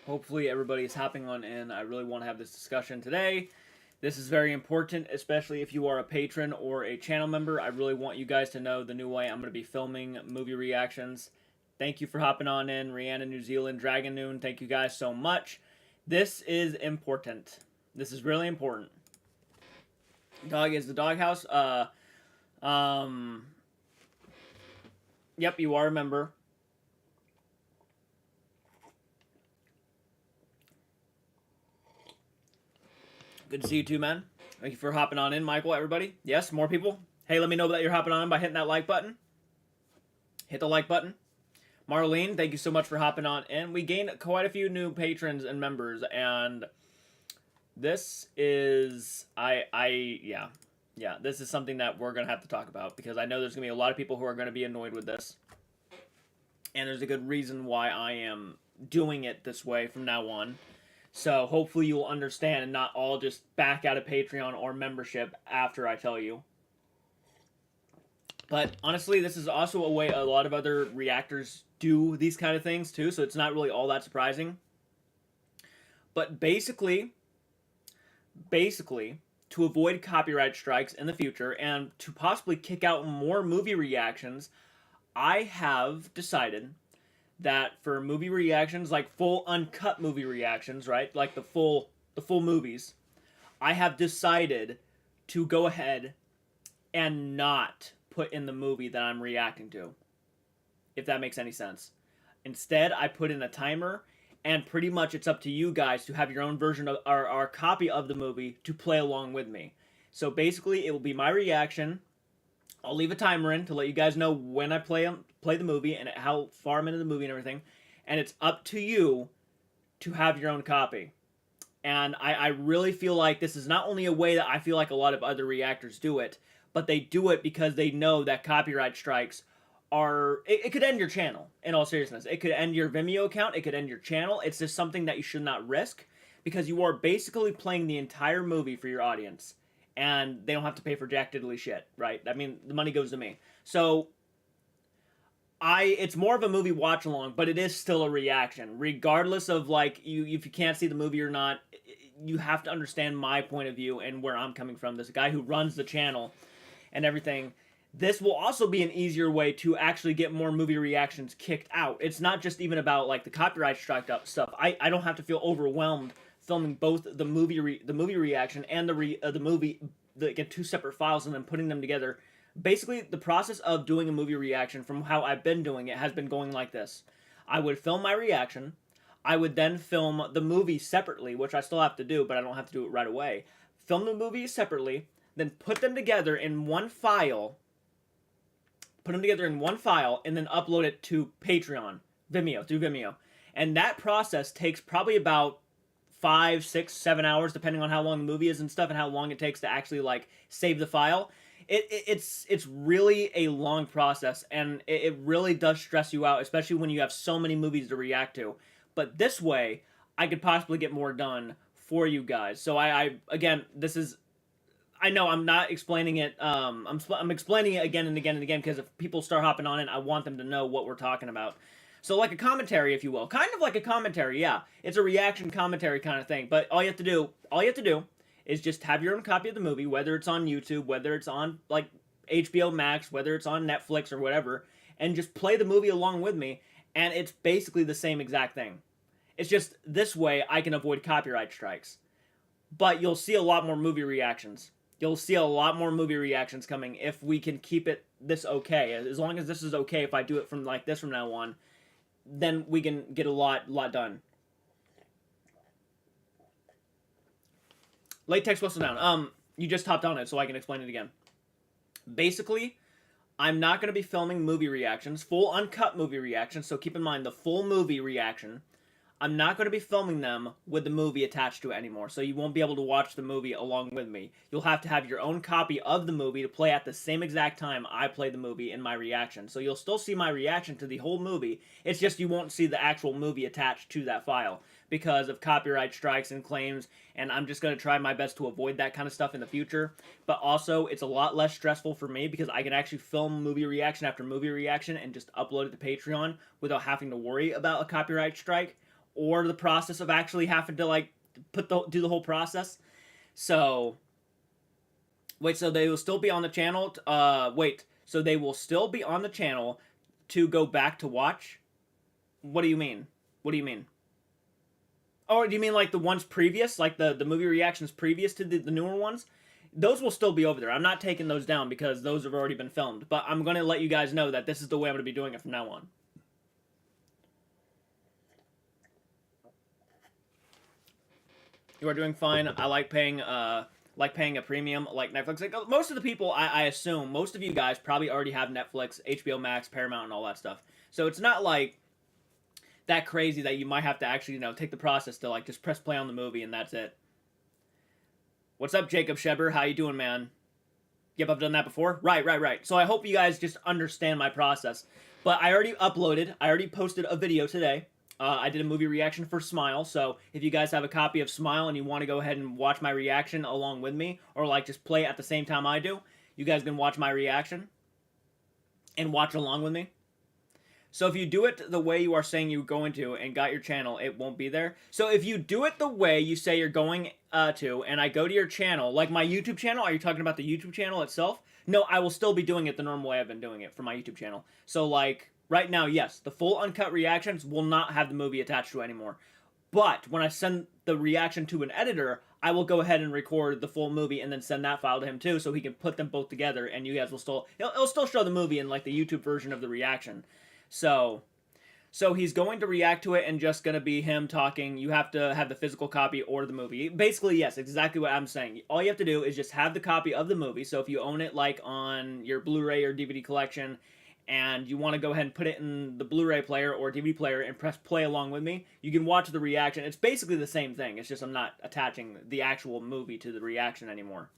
Hopefully everybody is hopping on in. I really want to have this discussion today. This is very important, especially if you are a patron or a channel member. I really want you guys to know the new way I'm going to be filming movie reactions. Thank you for hopping on in. Rihanna, New Zealand, Dragon Noon, thank you guys so much. This is important. This is really important. Dog is the doghouse. Yep, you are a member. Good to see you too, man. Thank you for hopping on in, Michael, everybody. Yes, more people. Hey, let me know that you're hopping on in by hitting that like button. Hit the like button. Marlene, thank you so much for hopping on in. We gained quite a few new patrons and members, and this is, yeah, this is something that we're going to have to talk about, because I know there's going to be a lot of people who are going to be annoyed with this, and there's a good reason why I am doing it this way from now on. So hopefully you'll understand and not all just back out of Patreon or membership after I tell you. But honestly, this is also a way a lot of other reactors do these kind of things too, so it's not really all that surprising. But basically, to avoid copyright strikes in the future and to possibly kick out more movie reactions, I have decided that for movie reactions, like full uncut movie reactions, right? Like the full movies, I have decided to go ahead and not put in the movie that I'm reacting to, if that makes any sense. Instead, I put in a timer, and pretty much it's up to you guys to have your own version of our copy of the movie to play along with me. So basically, it will be my reaction. I'll leave a timer in to let you guys know when I play the movie and how far I'm into the movie and everything. And it's up to you to have your own copy. And I really feel like this is not only a way that I feel like a lot of other reactors do it, but they do it because they know that copyright strikes are... It could end your channel, in all seriousness. It could end your Vimeo account. It could end your channel. It's just something that you should not risk, because you are basically playing the entire movie for your audience. And they don't have to pay for jack diddly shit, right? I mean, the money goes to me. So, it's more of a movie watch along, but it is still a reaction. Regardless of, like, if you can't see the movie or not, you have to understand my point of view and where I'm coming from. This guy who runs the channel and everything. This will also be an easier way to actually get more movie reactions kicked out. It's not just even about, like, the copyright strike stuff. I don't have to feel overwhelmed filming both the movie reaction and the movie, get two separate files and then putting them together. Basically, the process of doing a movie reaction, from how I've been doing it, has been going like this. I would film my reaction. I would then film the movie separately, which I still have to do, but I don't have to do it right away. Film the movie separately, then put them together in one file. Put them together in one file, and then upload it to Patreon, Vimeo, through Vimeo. And that process takes probably about 5, 6, 7 hours, depending on how long the movie is and stuff, and how long it takes to actually, like, save the file. It's really a long process, and it really does stress you out, especially when you have so many movies to react to. But this way, I could possibly get more done for you guys. So again, this is... I know I'm not explaining it. I'm explaining it again and again and again, because if people start hopping on it, I want them to know what we're talking about. So like a commentary, if you will. Kind of like a commentary, yeah. It's a reaction commentary kind of thing. But all you have to do is just have your own copy of the movie, whether it's on YouTube, whether it's on, like, HBO Max, whether it's on Netflix or whatever, and just play the movie along with me, and it's basically the same exact thing. It's just this way I can avoid copyright strikes. But you'll see a lot more movie reactions. You'll see a lot more movie reactions coming if we can keep it this okay. As long as this is okay, if I do it from like this from now on, then we can get a lot done. Late text whistle down. You just hopped on it, so I can explain it again. Basically, I'm not going to be filming movie reactions, full uncut movie reactions, so keep in mind the full movie reaction. I'm not going to be filming them with the movie attached to it anymore, so you won't be able to watch the movie along with me. You'll have to have your own copy of the movie to play at the same exact time I play the movie in my reaction. So you'll still see my reaction to the whole movie, it's just you won't see the actual movie attached to that file because of copyright strikes and claims, and I'm just going to try my best to avoid that kind of stuff in the future. But also, it's a lot less stressful for me because I can actually film movie reaction after movie reaction and just upload it to Patreon without having to worry about a copyright strike or the process of actually having to like do the whole process. So wait, so they will still be on the channel. So they will still be on the channel to go back to watch? What do you mean? What do you mean? Or do you mean like the ones previous, like the movie reactions previous to the newer ones? Those will still be over there. I'm not taking those down because those have already been filmed. But I'm going to let you guys know that this is the way I'm going to be doing it from now on. You are doing fine. I like paying a premium like Netflix. Like, most of the people, I assume, most of you guys probably already have Netflix, HBO Max, Paramount, and all that stuff. So it's not like that crazy that you might have to actually, you know, take the process to like just press play on the movie and that's it. What's up, Jacob Sheber? How you doing, man? Yep, I've done that before. Right. So I hope you guys just understand my process. But I already posted a video today. I did a movie reaction for Smile, so if you guys have a copy of Smile and you want to go ahead and watch my reaction along with me, or like just play at the same time I do, you guys can watch my reaction and watch along with me. So if you do it the way you are saying you're going to and got your channel, it won't be there. So if you do it the way you say you're going to, and I go to your channel, like my YouTube channel, are you talking about the YouTube channel itself? No, I will still be doing it the normal way I've been doing it for my YouTube channel. So like, right now, yes, the full uncut reactions will not have the movie attached to it anymore. But when I send the reaction to an editor, I will go ahead and record the full movie and then send that file to him too, so he can put them both together, and you guys will still, it'll still show the movie in like the YouTube version of the reaction. So he's going to react to it and just going to be him talking. You have to have the physical copy or the movie. Basically, yes, exactly what I'm saying. All you have to do is just have the copy of the movie. So if you own it like on your Blu-ray or DVD collection and you want to go ahead and put it in the Blu-ray player or DVD player and press play along with me, you can watch the reaction. It's basically the same thing. It's just I'm not attaching the actual movie to the reaction anymore.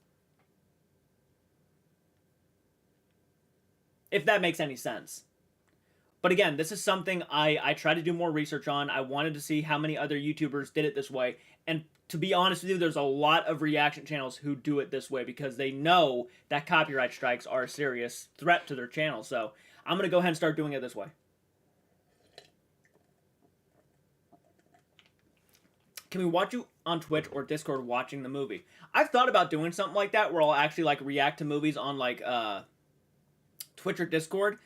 If that makes any sense. But again, this is something I try to do more research on. I wanted to see how many other YouTubers did it this way. And to be honest with you, there's a lot of reaction channels who do it this way because they know that copyright strikes are a serious threat to their channel. So I'm going to go ahead and start doing it this way. Can we watch you on Twitch or Discord watching the movie? I've thought about doing something like that where I'll actually like react to movies on like Twitch or Discord.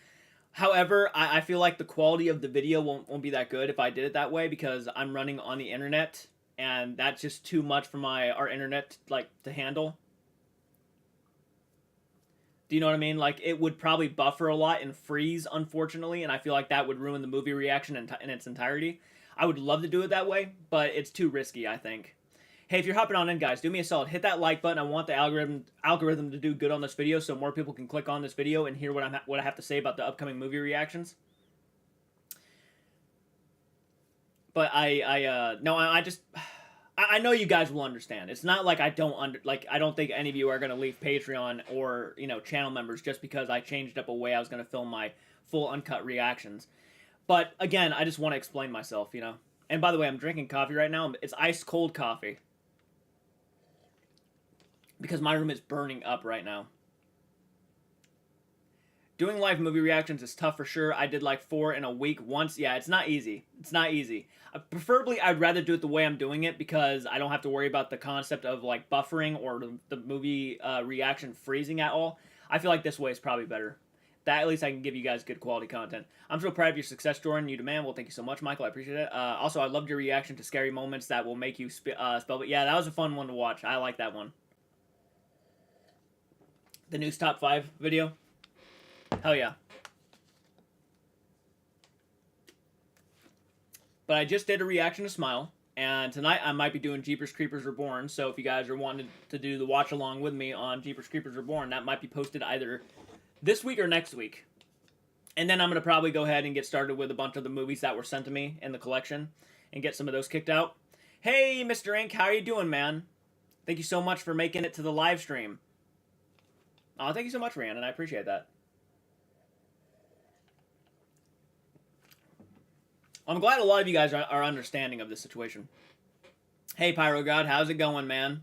However, I feel like the quality of the video won't be that good if I did it that way because I'm running on the internet and that's just too much for our internet like to handle. Do you know what I mean? Like it would probably buffer a lot and freeze, unfortunately, and I feel like that would ruin the movie reaction in its entirety. I would love to do it that way, but it's too risky, I think. Hey, if you're hopping on in, guys, do me a solid. Hit that like button. I want the algorithm to do good on this video so more people can click on this video and hear what I have to say about the upcoming movie reactions. But I know you guys will understand. It's not like I don't think any of you are going to leave Patreon or, you know, channel members just because I changed up a way I was going to film my full uncut reactions. But again, I just want to explain myself, you know. And by the way, I'm drinking coffee right now. It's ice cold coffee. Because my room is burning up right now. Doing live movie reactions is tough for sure. I did like 4 in a week once. Yeah, it's not easy. It's not easy. Preferably, I'd rather do it the way I'm doing it because I don't have to worry about the concept of like buffering or the movie reaction freezing at all. I feel like this way is probably better. That at least I can give you guys good quality content. I'm so proud of your success, Jordan. You demand. Well, thank you so much, Michael. I appreciate it. Also, I loved your reaction to scary moments that will make you spell. But yeah, that was a fun one to watch. I like that one. The news top 5 video. Hell yeah. But I just did a reaction to Smile. And tonight I might be doing Jeepers Creepers Reborn. So if you guys are wanting to do the watch along with me on Jeepers Creepers Reborn, that might be posted either this week or next week. And then I'm going to probably go ahead and get started with a bunch of the movies that were sent to me in the collection and get some of those kicked out. Hey, Mr. Ink, how are you doing, man? Thank you so much for making it to the live stream. Oh, thank you so much, Rhiannon. I appreciate that. I'm glad a lot of you guys are understanding of this situation. Hey, Pyro God, how's it going, man?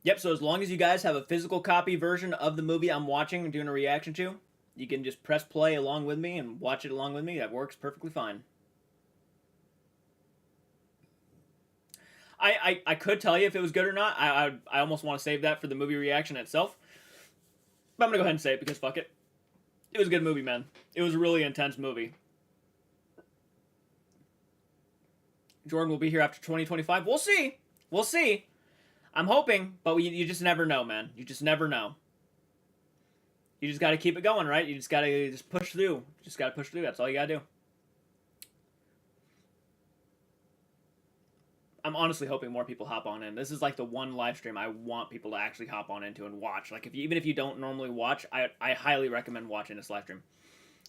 Yep, so as long as you guys have a physical copy version of the movie I'm watching and doing a reaction to, you can just press play along with me and watch it along with me. That works perfectly fine. I could tell you if it was good or not. I almost want to save that for the movie reaction itself. But I'm gonna go ahead and say it because fuck it. It was a good movie, man. It was a really intense movie. Jordan will be here after 2025. We'll see. We'll see. I'm hoping, but you just never know, man. You just never know. You just got to keep it going, right? You just got to just push through. Just got to push through. That's all you got to do. I'm honestly hoping more people hop on in. This is like the one live stream I want people to actually hop on into and watch. Like, even if you don't normally watch, I highly recommend watching this live stream.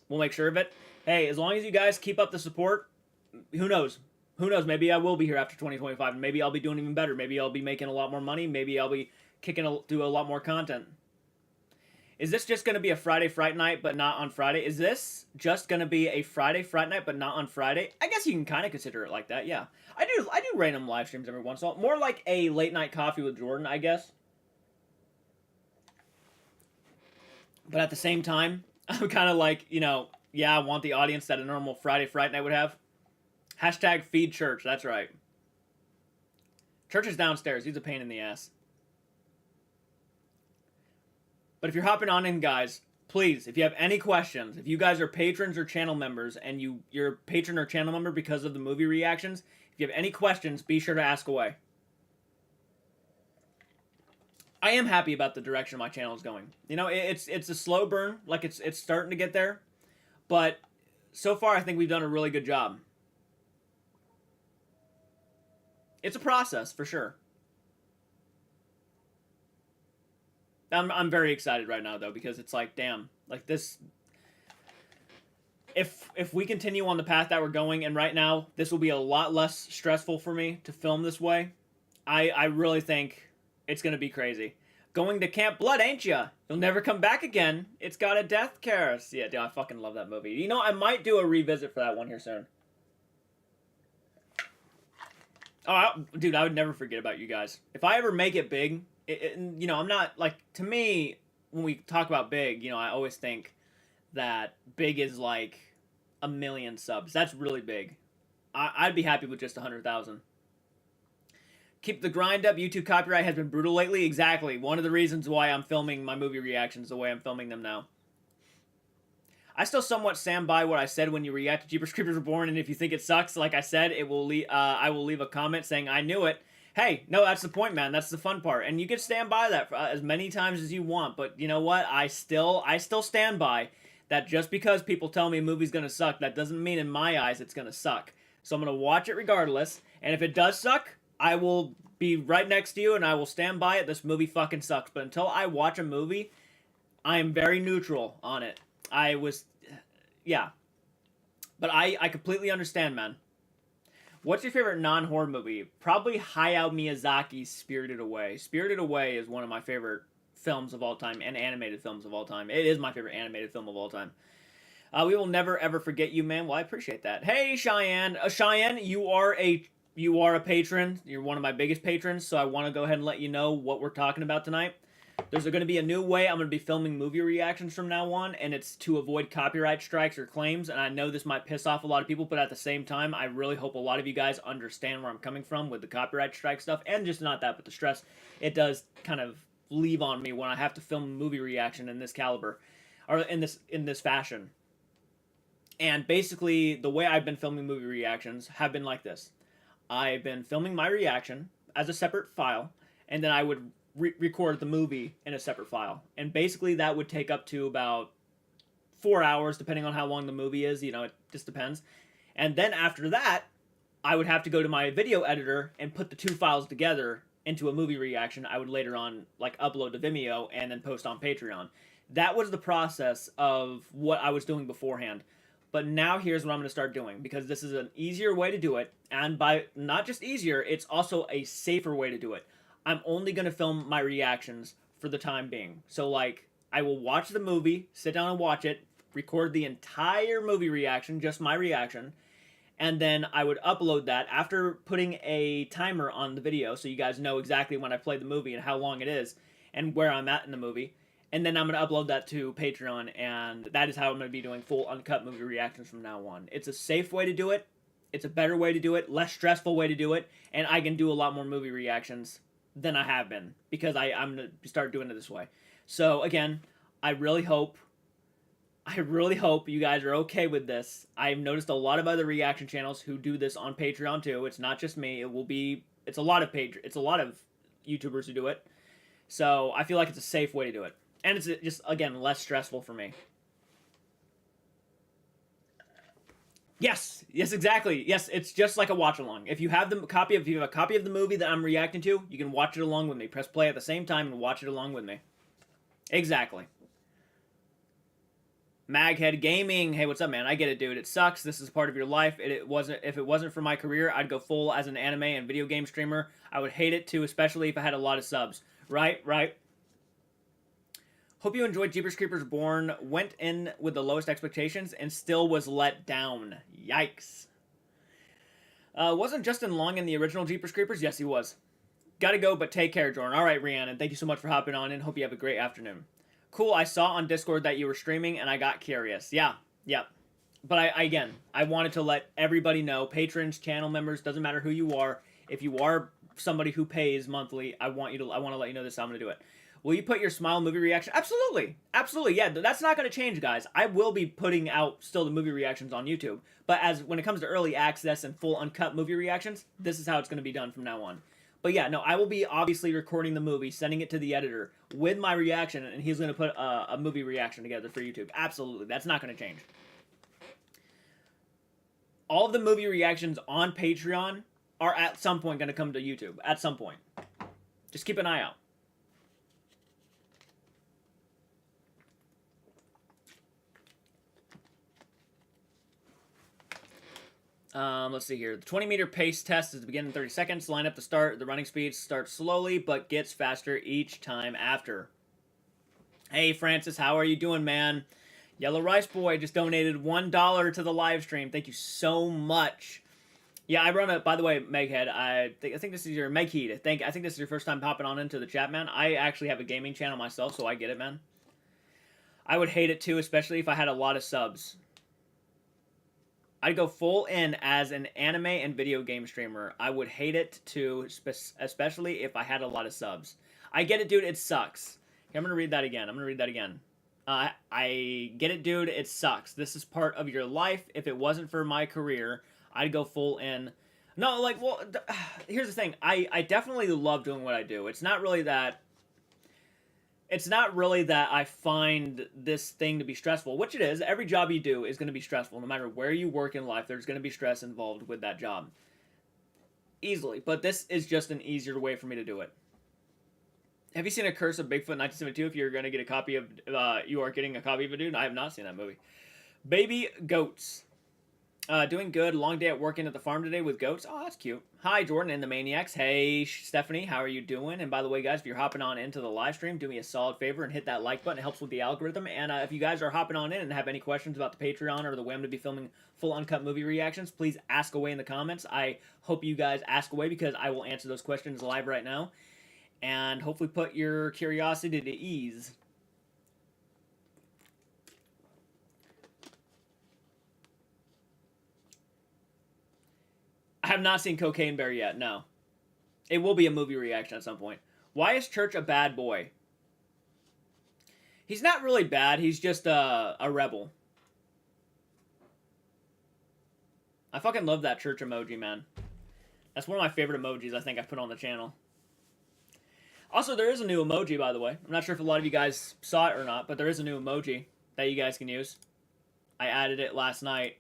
We'll make sure of it. Hey, as long as you guys keep up the support, who knows? Who knows? Maybe I will be here after 2025, and maybe I'll be doing even better. Maybe I'll be making a lot more money. Maybe I'll be do a lot more content. Is this just going to be a Friday Fright Night, but not on Friday? Is this just going to be a Friday Fright Night, but not on Friday? I guess you can kind of consider it like that, yeah. I do random live streams every once in a while. More like a late night coffee with Jordan, I guess. But at the same time, I'm kind of like, you know, yeah, I want the audience that a normal Friday Fright Night would have. Hashtag feed church, that's right. Church is downstairs. He's a pain in the ass. But if you're hopping on in, guys, please, if you have any questions, if you guys are patrons or channel members, and you're a patron or channel member because of the movie reactions, if you have any questions, be sure to ask away. I am happy about the direction my channel is going. You know, it's a slow burn, like it's starting to get there, but so far I think we've done a really good job. It's a process, for sure. I'm very excited right now, though, because it's like, damn, like this. If we continue on the path that we're going, and right now this will be a lot less stressful for me to film this way, I really think it's gonna be crazy. Going to Camp Blood, ain't ya? You'll never come back again. It's got a death curse. Yeah, dude, I fucking love that movie. You know, I might do a revisit for that one here soon. Oh, dude, I would never forget about you guys. If I ever make it big. You know, I'm not, like, to me, when we talk about big, you know, I always think that big is, like, 1 million subs. That's really big. I'd be happy with just 100,000. Keep the grind up. YouTube copyright has been brutal lately. Exactly. One of the reasons why I'm filming my movie reactions the way I'm filming them now. I still somewhat stand by what I said when you react to Jeepers Creepers Reborn, and if you think it sucks, like I said, I will leave a comment saying I knew it. Hey, no, that's the point, man. That's the fun part. And you can stand by that for, as many times as you want. But you know what? I still stand by that just because people tell me a movie's going to suck, that doesn't mean in my eyes it's going to suck. So I'm going to watch it regardless. And if it does suck, I will be right next to you and I will stand by it. This movie fucking sucks. But until I watch a movie, I am very neutral on it. Yeah. But I completely understand, man. What's your favorite non-horror movie? Probably Hayao Miyazaki's Spirited Away. Spirited Away is one of my favorite films of all time and animated films of all time. It is my favorite animated film of all time. We will never ever forget you, man. Well, I appreciate that. Hey, Cheyenne. Cheyenne, you are a patron. You're one of my biggest patrons, so I want to go ahead and let you know what we're talking about tonight. There's going to be a new way I'm going to be filming movie reactions from now on, and it's to avoid copyright strikes or claims, and I know this might piss off a lot of people, but at the same time, I really hope a lot of you guys understand where I'm coming from with the copyright strike stuff, and just not that, but the stress it does kind of leave on me when I have to film a movie reaction in this caliber, or in this fashion. And basically, the way I've been filming movie reactions have been like this. I've been filming my reaction as a separate file, and then I would record the movie in a separate file. And basically that would take up to about 4 hours, depending on how long the movie is. You know, it just depends. And then after that, I would have to go to my video editor and put the two files together into a movie reaction. I would later on, like, upload to Vimeo and then post on Patreon. That was the process of what I was doing beforehand. But now here's what I'm going to start doing, because this is an easier way to do it. And by not just easier, it's also a safer way to do it. I'm only going to film my reactions for the time being. So, like, I will watch the movie, sit down and watch it, record the entire movie reaction, just my reaction, and then I would upload that after putting a timer on the video so you guys know exactly when I play the movie and how long it is and where I'm at in the movie. And then I'm going to upload that to Patreon, and that is how I'm going to be doing full uncut movie reactions from now on. It's a safe way to do it. It's a better way to do it, less stressful way to do it, and I can do a lot more movie reactions than I have been because I'm gonna start doing it this way. So again, I really hope you guys are okay with this. I've noticed a lot of other reaction channels who do this on Patreon too. It's not just me. It's a lot of YouTubers who do it. So I feel like it's a safe way to do it. And it's just, again, less stressful for me. Yes, exactly. Yes, it's just like a watch along. If you have a copy of the movie that I'm reacting to, you can watch it along with me. Press play at the same time and watch it along with me. Exactly. Maghead Gaming. Hey, what's up, man? I get it, dude. It sucks. This is part of your life. If it wasn't for my career, I'd go full as an anime and video game streamer. I would hate it too, especially if I had a lot of subs. Right. Hope you enjoyed Jeepers Creepers Born. Went in with the lowest expectations and still was let down. Yikes. Wasn't Justin Long in the original Jeepers Creepers? Yes, he was. Gotta go, but take care, Jordan. All right, Rhiannon. Thank you so much for hopping on in. Hope you have a great afternoon. Cool, I saw on Discord that you were streaming, and I got curious. Yeah. But I wanted to let everybody know, patrons, channel members, doesn't matter who you are. If you are somebody who pays monthly, I want to let you know this. I'm going to do it. Will you put your Smile movie reaction? Absolutely. Yeah, that's not going to change, guys. I will be putting out still the movie reactions on YouTube. But when it comes to early access and full uncut movie reactions, this is how it's going to be done from now on. But yeah, no, I will be obviously recording the movie, sending it to the editor with my reaction, and he's going to put a movie reaction together for YouTube. Absolutely. That's not going to change. All of the movie reactions on Patreon are at some point going to come to YouTube. At some point. Just keep an eye out. Let's see here. The 20-meter pace test is to begin in 30 seconds. Line up to start. The running speed starts slowly, but gets faster each time after. Hey, Francis, how are you doing, man? Yellow Rice Boy just donated $1 to the live stream. Thank you so much. Yeah, I run a... By the way, Meghead, I think this is your... Megheed, I think this is your first time popping on into the chat, man. I actually have a gaming channel myself, so I get it, man. I would hate it, too, especially if I had a lot of subs. I'd go full in as an anime and video game streamer. I would hate it too, especially if I had a lot of subs. I get it, dude. It sucks. Okay, I'm going to read that again. I get it, dude. It sucks. This is part of your life. If it wasn't for my career, I'd go full in. No, like, well, here's the thing. I definitely love doing what I do. It's not really that I find this thing to be stressful, which it is. Every job you do is going to be stressful. No matter where you work in life, there's going to be stress involved with that job. Easily. But this is just an easier way for me to do it. Have you seen A Curse of Bigfoot 1972? If you're going to get a copy of, you are getting a copy of it, dude. I have not seen that movie. Baby Goats. Doing good. Long day at working at the farm today with goats. Oh, that's cute. Hi, Jordan and the Maniacs. Hey, Stephanie. How are you doing? And by the way, guys, if you're hopping on into the live stream, do me a solid favor and hit that like button. It helps with the algorithm. And if you guys are hopping on in and have any questions about the Patreon or the way I'm going to be filming full uncut movie reactions, please ask away in the comments. I hope you guys ask away because I will answer those questions live right now. And hopefully put your curiosity to ease. I have not seen Cocaine Bear yet, no. It will be a movie reaction at some point. Why is Church a bad boy? He's not really bad, he's just a rebel. I fucking love that church emoji, man. That's one of my favorite emojis I think I put on the channel. Also, there is a new emoji, by the way. I'm not sure if a lot of you guys saw it or not, but there is a new emoji that you guys can use. I added it last night.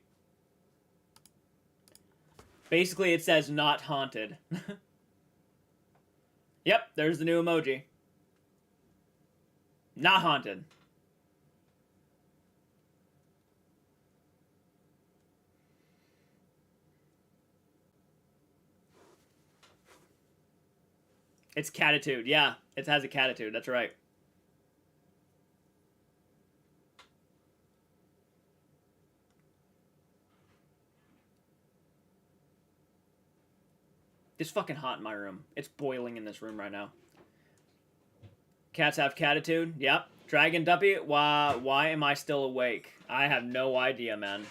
Basically, it says, not haunted. Yep, there's the new emoji. Not haunted. It's catitude. Yeah, it has a catitude. That's right. It's fucking hot in my room. It's boiling in this room right now. Cats have catitude. Yep. Dragon Duppy. Why am I still awake? I have no idea, man.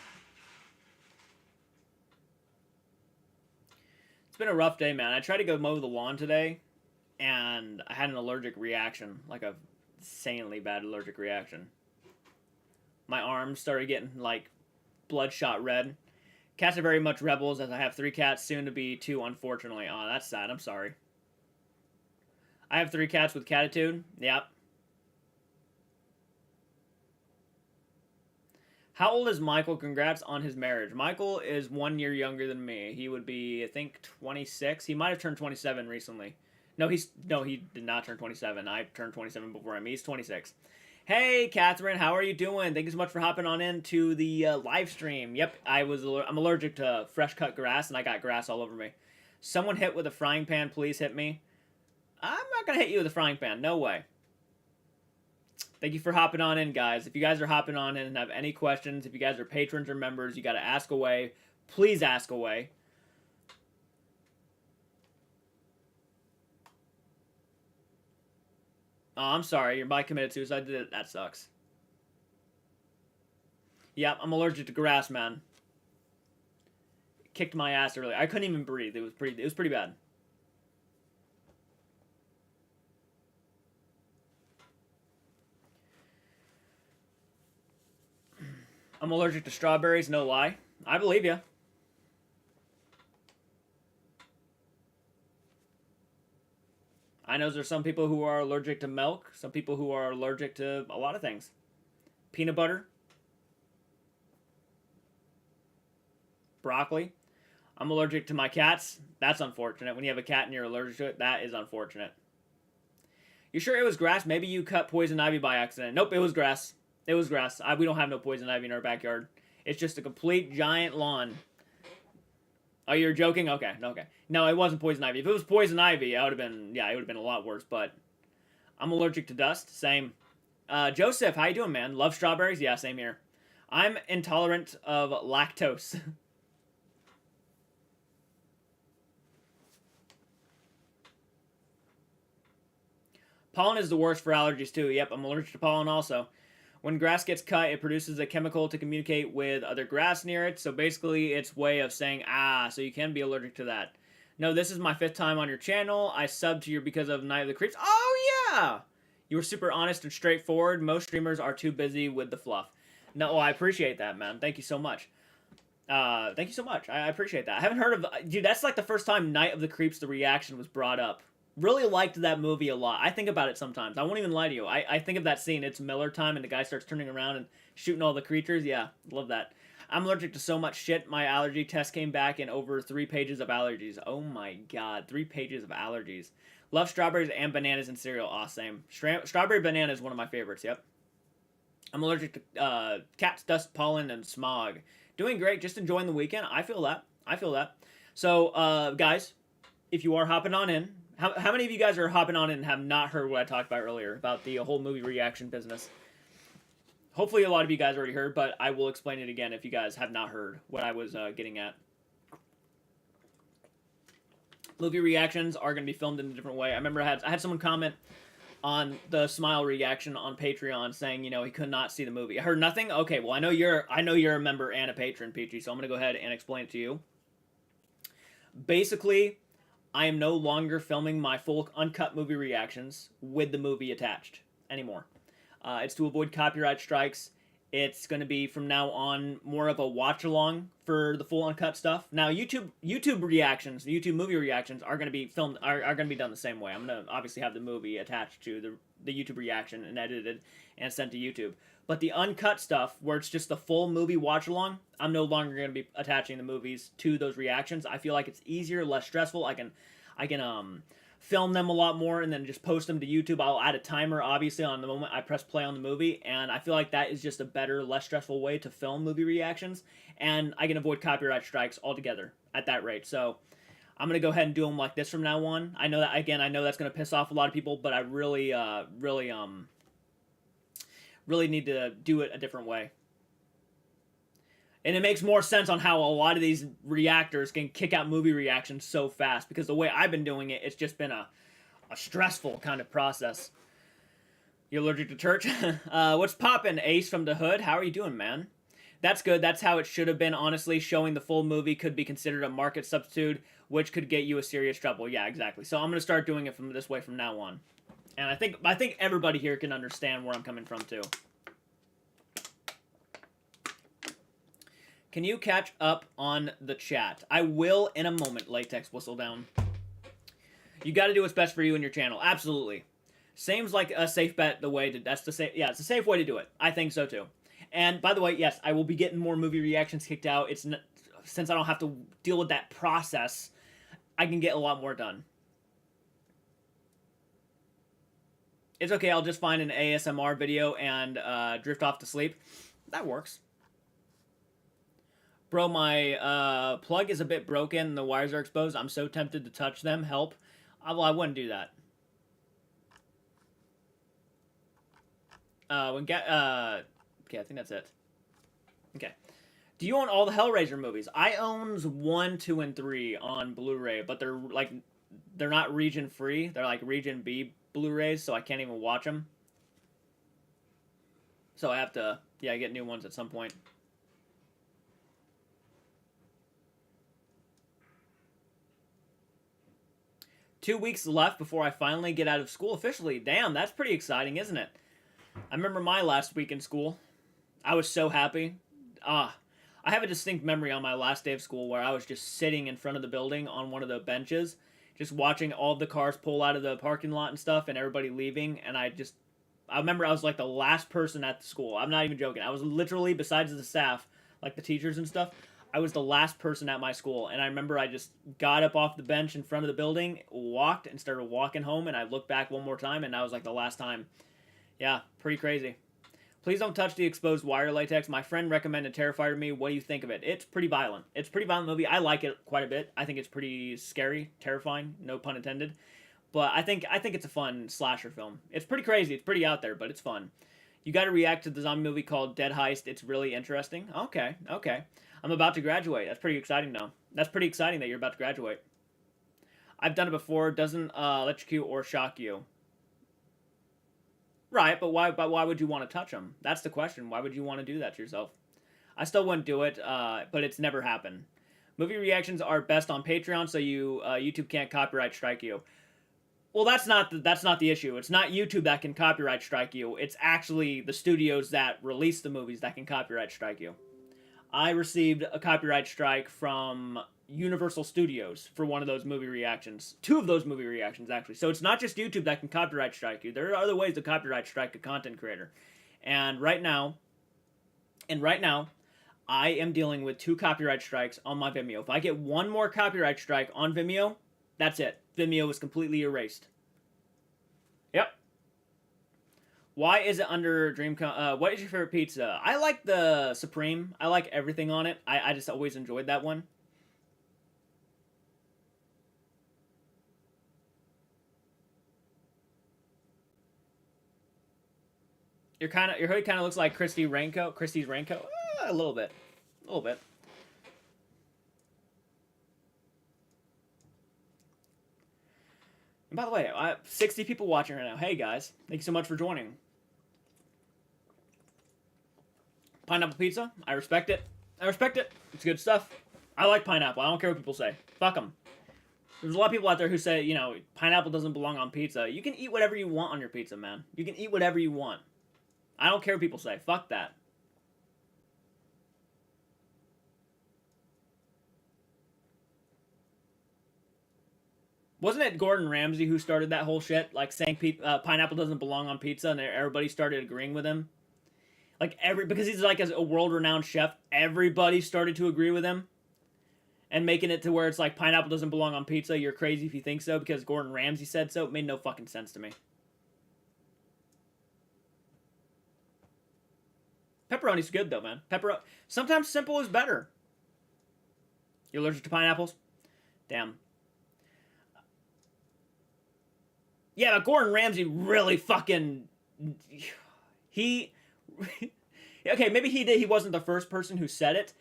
It's been a rough day, man. I tried to go mow the lawn today, and I had an allergic reaction, like a insanely bad allergic reaction. My arms started getting like bloodshot red. Cats are very much rebels, as I have 3 cats, soon to be 2, unfortunately. Oh, that's sad. I'm sorry. I have 3 cats with catitude. Yep. How old is Michael? Congrats on his marriage. Michael is 1 year younger than me. He would be, I think, 26. He might have turned 27 recently. No, he did not turn 27. I turned 27 before him. He's 26. Hey, Catherine, how are you doing? Thank you so much for hopping on into the live stream. Yep, I'm allergic to fresh cut grass, and I got grass all over me. Someone hit with a frying pan, please hit me. I'm not gonna hit you with a frying pan. No way. Thank you for hopping on in, guys. If you guys are hopping on in and have any questions, if you guys are patrons or members, you got to ask away. Please ask away. Oh, I'm sorry. Your bike committed suicide. That sucks. Yep, I'm allergic to grass, man. It kicked my ass earlier. I couldn't even breathe. It was pretty bad. I'm allergic to strawberries, no lie. I believe you. I know there's some people who are allergic to milk, some people who are allergic to a lot of things. Peanut butter. Broccoli. I'm allergic to my cats. That's unfortunate. When you have a cat and you're allergic to it, that is unfortunate. You sure it was grass? Maybe you cut poison ivy by accident. Nope, it was grass. It was grass. We don't have no poison ivy in our backyard. It's just a complete giant lawn. Oh, you're joking? Okay, okay. No, it wasn't poison ivy. If it was poison ivy, it would have been a lot worse, but I'm allergic to dust. Same. Joseph, how you doing, man? Love strawberries? Yeah, same here. I'm intolerant of lactose. Pollen is the worst for allergies, too. Yep, I'm allergic to pollen also. When grass gets cut, it produces a chemical to communicate with other grass near it. So basically, it's way of saying, so you can be allergic to that. No, this is my 5th time on your channel. I subbed to you because of Night of the Creeps. Oh, yeah! You were super honest and straightforward. Most streamers are too busy with the fluff. No, I appreciate that, man. Thank you so much. Thank you so much. I appreciate that. I haven't heard of... Dude, that's like the first time Night of the Creeps, the reaction, was brought up. Really liked that movie a lot. I think about it sometimes. I won't even lie to you. I think of that scene. It's Miller time and the guy starts turning around and shooting all the creatures. Yeah, love that. I'm allergic to so much shit. My allergy test came back in over 3 pages of allergies. Oh my god, 3 pages of allergies. Love strawberries and bananas in cereal. Aw, same. Strawberry banana is one of my favorites, yep. I'm allergic to cats, dust, pollen, and smog. Doing great, just enjoying the weekend. I feel that. So, guys, if you are hopping on in, how many of you guys are hopping on and have not heard what I talked about earlier about the whole movie reaction business? Hopefully a lot of you guys already heard, but I will explain it again if you guys have not heard what I was getting at. Movie reactions are going to be filmed in a different way. I remember I had someone comment on the Smile reaction on Patreon saying, you know, he could not see the movie. I heard nothing? Okay, well, I know you're a member and a patron, Peachy, so I'm going to go ahead and explain it to you. Basically, I am no longer filming my full uncut movie reactions with the movie attached anymore. It's to avoid copyright strikes. It's going to be from now on more of a watch along for the full uncut stuff. Now YouTube reactions, YouTube movie reactions are going to be filmed are going to be done the same way. I'm going to obviously have the movie attached to the YouTube reaction and edited and sent to YouTube. But the uncut stuff where it's just the full movie watch along, I'm no longer going to be attaching the movies to those reactions. I feel like it's easier, less stressful. I can film them a lot more and then just post them to YouTube. I'll add a timer, obviously, on the moment I press play on the movie, and I feel like that is just a better, less stressful way to film movie reactions, and I can avoid copyright strikes altogether at that rate. So I'm going to go ahead and do them like this from now on. I know that, again, I know that's going to piss off a lot of people, but I really need to do it a different way. And it makes more sense on how a lot of these reactors can kick out movie reactions so fast, because the way I've been doing it, it's just been a stressful kind of process. You allergic to church? What's poppin', Ace from the Hood? How are you doing, man? That's good. That's how it should have been, honestly. Showing the full movie could be considered a market substitute. which could get you a serious trouble. Yeah, exactly. So I'm gonna start doing it from this way from now on. And I think everybody here can understand where I'm coming from too. Can you catch up on the chat? I will in a moment, Latex Whistle Down. You got to do what's best for you and your channel. Absolutely. Seems like a safe bet. That's the safe. Yeah, it's a safe way to do it. I think so too. And by the way, yes, I will be getting more movie reactions kicked out. Since I don't have to deal with that process, I can get a lot more done. It's okay. I'll just find an ASMR video and drift off to sleep. That works. Bro, my plug is a bit broken. The wires are exposed. I'm so tempted to touch them. Help. Well, I wouldn't do that. Okay, I think that's it. Okay. Do you own all the Hellraiser movies? I owns 1, 2, and 3 on Blu-ray, but they're not region free. They're like region B Blu-rays, so I can't even watch them. So I have to, get new ones at some point. Two weeks left before I finally get out of school officially. Damn, that's pretty exciting, isn't it? I remember my last week in school. I was so happy. I have a distinct memory on my last day of school where I was just sitting in front of the building on one of the benches, just watching all the cars pull out of the parking lot and stuff and everybody leaving. And I remember I was like the last person at the school. I'm not even joking. I was literally, besides the staff, like the teachers and stuff, I was the last person at my school, and I remember I just got up off the bench in front of the building, walked, and started walking home, and I looked back one more time, and that was like the last time. Yeah, pretty crazy. Please don't touch the exposed wire, Latex. My friend recommended Terrifier to me. What do you think of it? It's pretty violent. It's a pretty violent movie. I like it quite a bit. I think it's pretty scary, terrifying, no pun intended. But I think it's a fun slasher film. It's pretty crazy. It's pretty out there, but it's fun. You got to react to the zombie movie called Dead Heist. It's really interesting. Okay. I'm about to graduate. That's pretty exciting, though. That's pretty exciting that you're about to graduate. I've done it before. Doesn't electrocute or shock you. Right, but why would you want to touch them? That's the question. Why would you want to do that to yourself? I still wouldn't do it, but it's never happened. Movie reactions are best on Patreon, so YouTube can't copyright strike you. Well, that's not the issue. It's not YouTube that can copyright strike you. It's actually the studios that release the movies that can copyright strike you. I received a copyright strike from Universal Studios for one of those movie reactions. 2 of those movie reactions, actually. So it's not just YouTube that can copyright strike you. There are other ways to copyright strike a content creator. And right now, I am dealing with 2 copyright strikes on my Vimeo. If I get one more copyright strike on Vimeo, that's it. Vimeo is completely erased. Yep. Why is it under Dreamcom? What is your favorite pizza? I like the Supreme. I like everything on it. I just always enjoyed that one. Your hoodie kind of looks like Christy's raincoat. A little bit. And by the way, I have 60 people watching right now. Hey guys, thank you so much for joining. Pineapple pizza, I respect it. It's good stuff. I like pineapple. I don't care what people say. Fuck them. There's a lot of people out there who say, pineapple doesn't belong on pizza. You can eat whatever you want on your pizza, man. You can eat whatever you want. I don't care what people say. Fuck that. Wasn't it Gordon Ramsay who started that whole shit? Like saying pineapple doesn't belong on pizza, and everybody started agreeing with him? Because he's like a world-renowned chef, everybody started to agree with him. And making it to where it's like pineapple doesn't belong on pizza. You're crazy if you think so because Gordon Ramsay said so. It made no fucking sense to me. Pepperoni's good though, man. Sometimes simple is better. You're allergic to pineapples? Damn. Yeah, but Gordon Ramsay really fucking... Okay, maybe he did. He wasn't the first person who said it.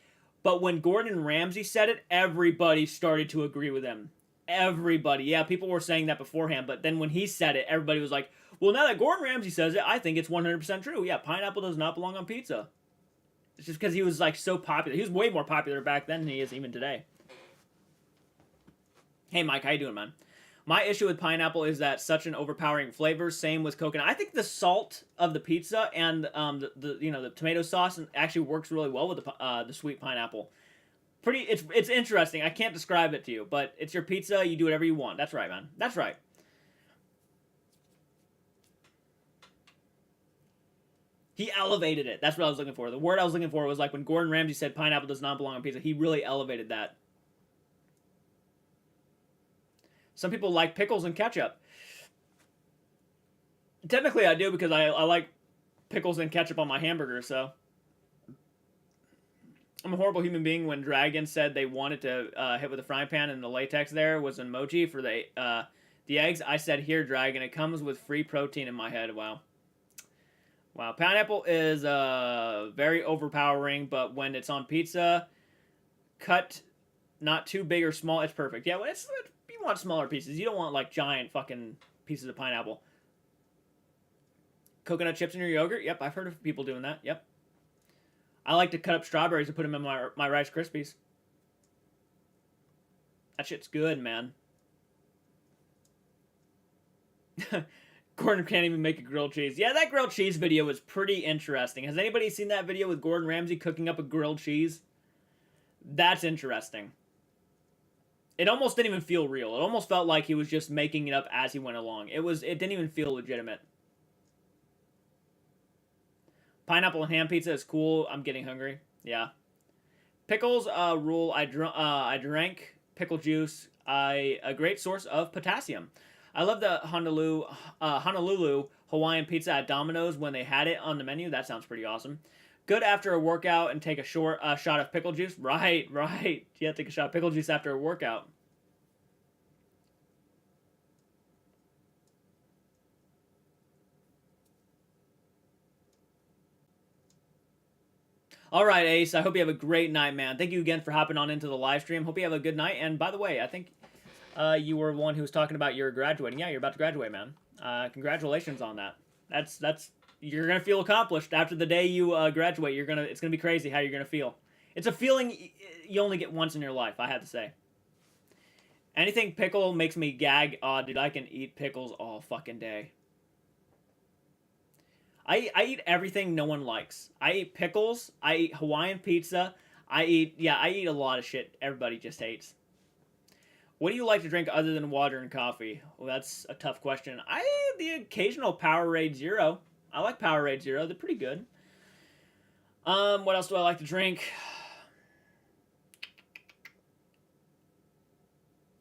But when Gordon Ramsay said it, everybody started to agree with him. Everybody. Yeah, people were saying that beforehand. But then when he said it, everybody was like, well, now that Gordon Ramsay says it, I think it's 100% true. Yeah, pineapple does not belong on pizza. It's just because he was like so popular. He was way more popular back then than he is even today. Hey, Mike, how you doing, man? My issue with pineapple is that such an overpowering flavor. Same with coconut. I think the salt of the pizza and the tomato sauce actually works really well with the sweet pineapple. It's interesting. I can't describe it to you, but it's your pizza. You do whatever you want. That's right, man. That's right. He elevated it. That's what I was looking for. The word I was looking for was like when Gordon Ramsay said pineapple does not belong on pizza. He really elevated that. Some people like pickles and ketchup. Technically, I do because I like pickles and ketchup on my hamburger. So I'm a horrible human being. When Dragon said they wanted to hit with a frying pan and the latex there was an emoji for the eggs, I said, "Here, Dragon, it comes with free protein." In my head. Wow. Wow, pineapple is very overpowering, but when it's on pizza, cut not too big or small, it's perfect. Yeah, well, you want smaller pieces. You don't want like giant fucking pieces of pineapple. Coconut chips in your yogurt? Yep, I've heard of people doing that. Yep. I like to cut up strawberries and put them in my Rice Krispies. That shit's good, man. Gordon can't even make a grilled cheese. Yeah, that grilled cheese video was pretty interesting. Has anybody seen that video with Gordon Ramsay cooking up a grilled cheese? That's interesting. It almost didn't even feel real. It almost felt like he was just making it up as he went along. It didn't even feel legitimate. Pineapple and ham pizza is cool. I'm getting hungry. Yeah. Pickles rule. I drank pickle juice. A great source of potassium. I love the Honolulu Hawaiian pizza at Domino's when they had it on the menu. That sounds pretty awesome. Good after a workout and take a shot of pickle juice. Right, right. Yeah, take a shot of pickle juice after a workout. All right, Ace. I hope you have a great night, man. Thank you again for hopping on into the live stream. Hope you have a good night. And by the way, I think you were one who was talking about your graduating. Yeah, you're about to graduate, man. Congratulations on that. That's you're gonna feel accomplished after the day you graduate. It's gonna be crazy how you're gonna feel. It's a feeling you only get once in your life. I have to say. Anything pickle makes me gag. Oh, dude, I can eat pickles all fucking day. I eat everything no one likes. I eat pickles. I eat Hawaiian pizza. I eat a lot of shit everybody just hates. What do you like to drink other than water and coffee? Well, that's a tough question. The occasional Powerade Zero. I like Powerade Zero. They're pretty good. What else do I like to drink?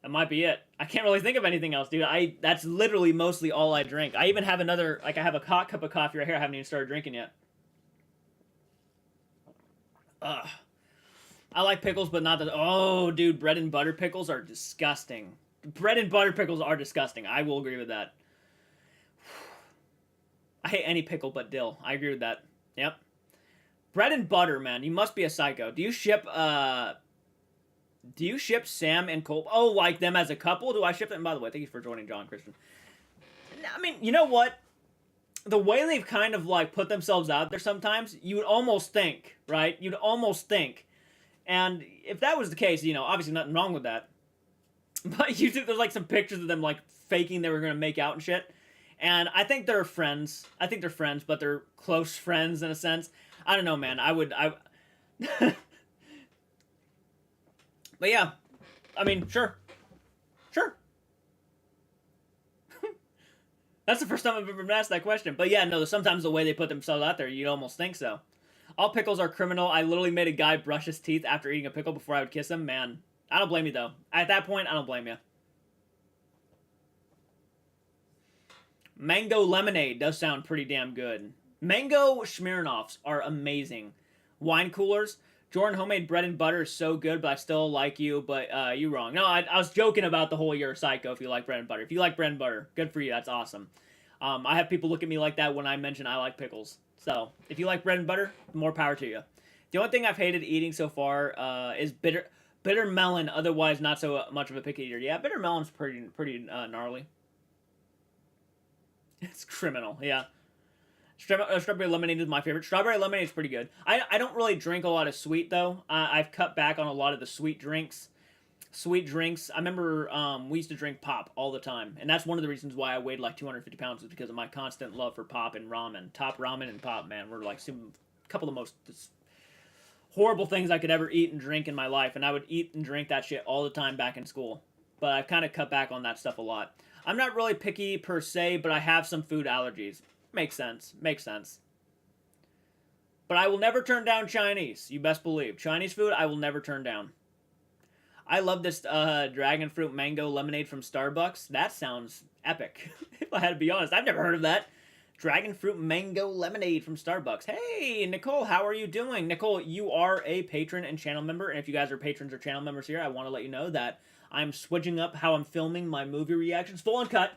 That might be it. I can't really think of anything else, dude. That's literally mostly all I drink. I even have another, like I have a hot cup of coffee right here. I haven't even started drinking yet. Ugh. I like pickles, but not the. Oh, dude, bread and butter pickles are disgusting. Bread and butter pickles are disgusting. I will agree with that. I hate any pickle but dill. I agree with that. Yep. Bread and butter, man. You must be a psycho. Do you ship Sam and Cole? Oh, like them as a couple? Do I ship them? By the way, thank you for joining, John Christian. I mean, you know what? The way they've kind of like put themselves out there sometimes, you would almost think, right? You'd almost think. And if that was the case, obviously nothing wrong with that. But there's like some pictures of them like faking they were going to make out and shit. And I think they're friends. I think they're friends, but they're close friends in a sense. I don't know, man. But yeah, I mean, sure. That's the first time I've ever been asked that question. But yeah, no, sometimes the way they put themselves out there, you'd almost think so. All pickles are criminal. I literally made a guy brush his teeth after eating a pickle before I would kiss him. Man, I don't blame you, though. At that point, I don't blame you. Mango lemonade does sound pretty damn good. Mango Smirnoffs are amazing. Wine coolers. Jordan, homemade bread and butter is so good, but I still like you, but you wrong. No, I was joking about the whole you're a psycho if you like bread and butter. If you like bread and butter, good for you. That's awesome. I have people look at me like that when I mention I like pickles. So, if you like bread and butter, more power to you. The only thing I've hated eating so far is bitter melon, otherwise not so much of a picky eater. Yeah, bitter melon's pretty gnarly. It's criminal, yeah. Strawberry lemonade is my favorite. Strawberry lemonade is pretty good. I don't really drink a lot of sweet, though. I've cut back on a lot of the sweet drinks. Sweet drinks. I remember we used to drink pop all the time, and that's one of the reasons why I weighed like 250 pounds was because of my constant love for pop and ramen. Top ramen and pop, man, were like some couple of the most horrible things I could ever eat and drink in my life, and I would eat and drink that shit all the time back in school. But I've kind of cut back on that stuff a lot. I'm not really picky per se, but I have some food allergies. Makes sense. Makes sense. But I will never turn down Chinese. You best believe. Chinese food, I will never turn down. I love this dragon fruit mango lemonade from Starbucks. That sounds epic. If I had to be honest, I've never heard of that. Dragon fruit mango lemonade from Starbucks. Hey, Nicole, how are you doing? Nicole, you are a patron and channel member, and if you guys are patrons or channel members here, I want to let you know that I'm switching up how I'm filming my movie reactions. Full uncut.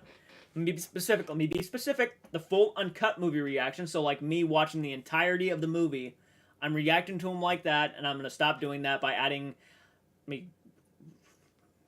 Let me be specific. Let me be specific. The full uncut movie reaction. So, like me watching the entirety of the movie, I'm reacting to them like that, and I'm going to stop doing that by adding. Let me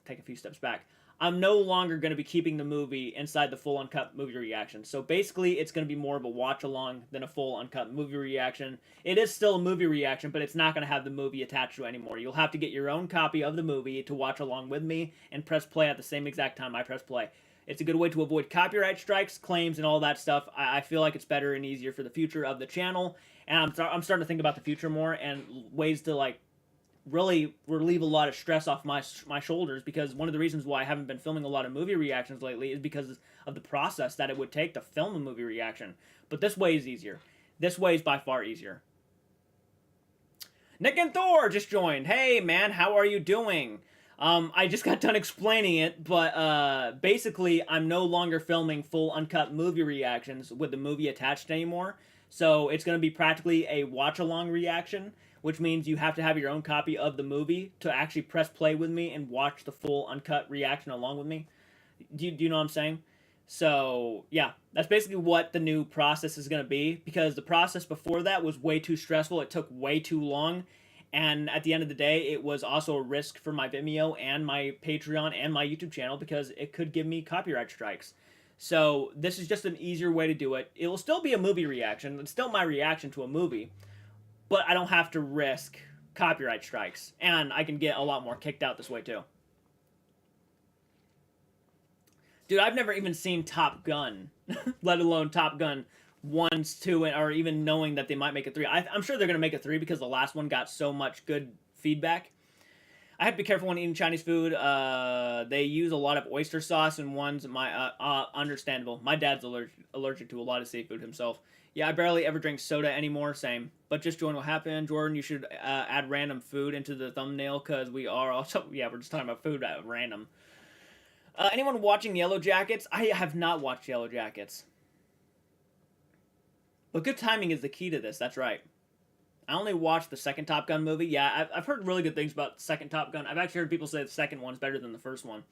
take a few steps back. I'm no longer going to be keeping the movie inside the full uncut movie reaction. So basically, it's going to be more of a watch along than a full uncut movie reaction. It is still a movie reaction, but it's not going to have the movie attached to it anymore. You'll have to get your own copy of the movie to watch along with me and press play at the same exact time I press play. It's a good way to avoid copyright strikes, claims, and all that stuff. I feel like it's better and easier for the future of the channel. And I'm starting to think about the future more and ways to like really relieve a lot of stress off my shoulders, because one of the reasons why I haven't been filming a lot of movie reactions lately is because of the process that it would take to film a movie reaction. But this way is easier. This way is by far easier. Nick and Thor just joined. Hey man, how are you doing? I just got done explaining it, but basically I'm no longer filming full uncut movie reactions with the movie attached anymore. So it's going to be practically a watch-along reaction, which means you have to have your own copy of the movie to actually press play with me and watch the full uncut reaction along with me. Do you know what I'm saying? So, yeah, that's basically what the new process is going to be, because the process before that was way too stressful. It took way too long, and at the end of the day, it was also a risk for my Vimeo and my Patreon and my YouTube channel, because it could give me copyright strikes. So this is just an easier way to do it. It will still be a movie reaction. It's still my reaction to a movie, but I don't have to risk copyright strikes, and I can get a lot more kicked out this way too. Dude, I've never even seen Top Gun, let alone Top Gun 1, 2, or even knowing that they might make a 3. I'm sure they're going to make a 3 because the last one got so much good feedback. I have to be careful when eating Chinese food. They use a lot of oyster sauce in ones. Understandable. My dad's allergic to a lot of seafood himself. Yeah, I barely ever drink soda anymore. Same. But just join what happened. Jordan, you should add random food into the thumbnail, because we are also... Yeah, we're just talking about food at random. Anyone watching Yellow Jackets? I have not watched Yellow Jackets. But good timing is the key to this. That's right. I only watched the second Top Gun movie. Yeah, I've heard really good things about the second Top Gun. I've actually heard people say the second one's better than the first one.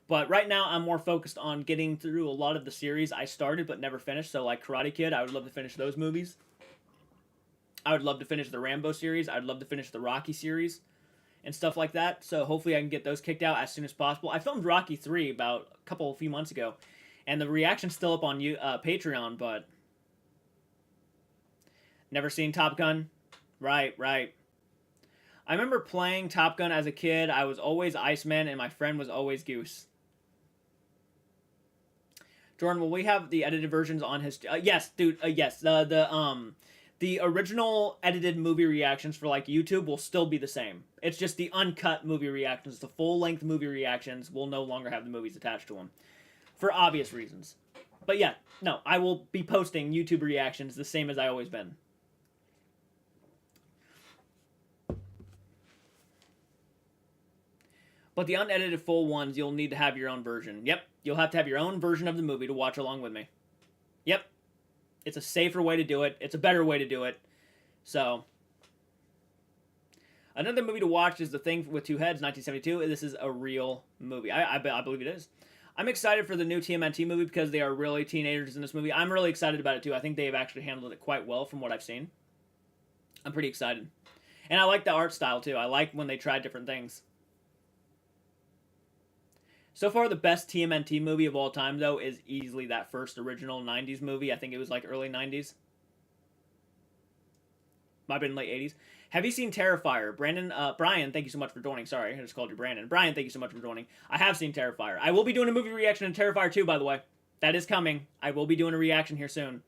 But right now, I'm more focused on getting through a lot of the series I started but never finished. So like Karate Kid, I would love to finish those movies. I would love to finish the Rambo series. I'd love to finish the Rocky series and stuff like that. So hopefully I can get those kicked out as soon as possible. I filmed Rocky 3 about a few months ago, and the reaction's still up on Patreon, but never seen Top Gun. Right. I remember playing Top Gun as a kid. I was always Iceman, and my friend was always Goose. Jordan, will we have the edited versions on his... yes, dude. Yes. The original edited movie reactions for like YouTube will still be the same. It's just the uncut movie reactions, the full-length movie reactions will no longer have the movies attached to them, for obvious reasons. But yeah, no, I will be posting YouTube reactions the same as I always been. But the unedited full ones, you'll need to have your own version. Yep, you'll have to have your own version of the movie to watch along with me. Yep. It's a safer way to do it. It's a better way to do it. So, another movie to watch is The Thing with Two Heads, 1972. This is a real movie. I believe it is. I'm excited for the new TMNT movie because they are really teenagers in this movie. I'm really excited about it too. I think they've actually handled it quite well from what I've seen. I'm pretty excited. And I like the art style too. I like when they try different things. So far, the best TMNT movie of all time, though, is easily that first original 90s movie. I think it was like early 90s. Might have been late 80s. Have you seen Terrifier? Brian, thank you so much for joining. Sorry, I just called you Brandon. Brian, thank you so much for joining. I have seen Terrifier. I will be doing a movie reaction to Terrifier 2, by the way. That is coming. I will be doing a reaction here soon.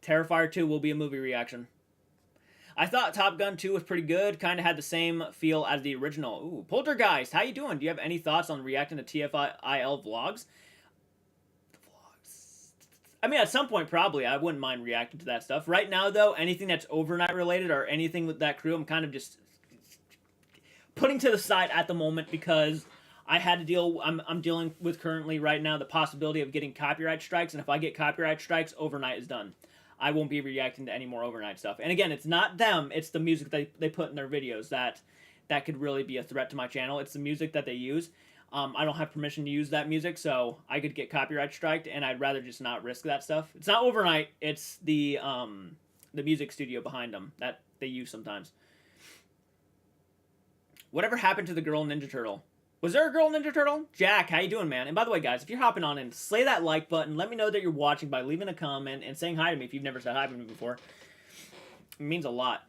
Terrifier 2 will be a movie reaction. I thought Top Gun 2 was pretty good. Kind of had the same feel as the original. Ooh, Poltergeist, how you doing? Do you have any thoughts on reacting to TFIL vlogs? I mean, at some point, probably. I wouldn't mind reacting to that stuff. Right now, though, anything that's overnight related or anything with that crew, I'm kind of just putting to the side at the moment because I had to deal. I'm dealing with currently right now the possibility of getting copyright strikes, and if I get copyright strikes, overnight is done. I won't be reacting to any more overnight stuff. And again, it's not them; it's the music they put in their videos that could really be a threat to my channel. It's the music that they use. I don't have permission to use that music, so I could get copyright striked, and I'd rather just not risk that stuff. It's not overnight; it's the music studio behind them that they use sometimes. Whatever happened to the girl Ninja Turtle? Was there a girl Ninja Turtle? Jack, how you doing, man? And by the way, guys, if you're hopping on in, slay that like button. Let me know that you're watching by leaving a comment and saying hi to me if you've never said hi to me before. It means a lot.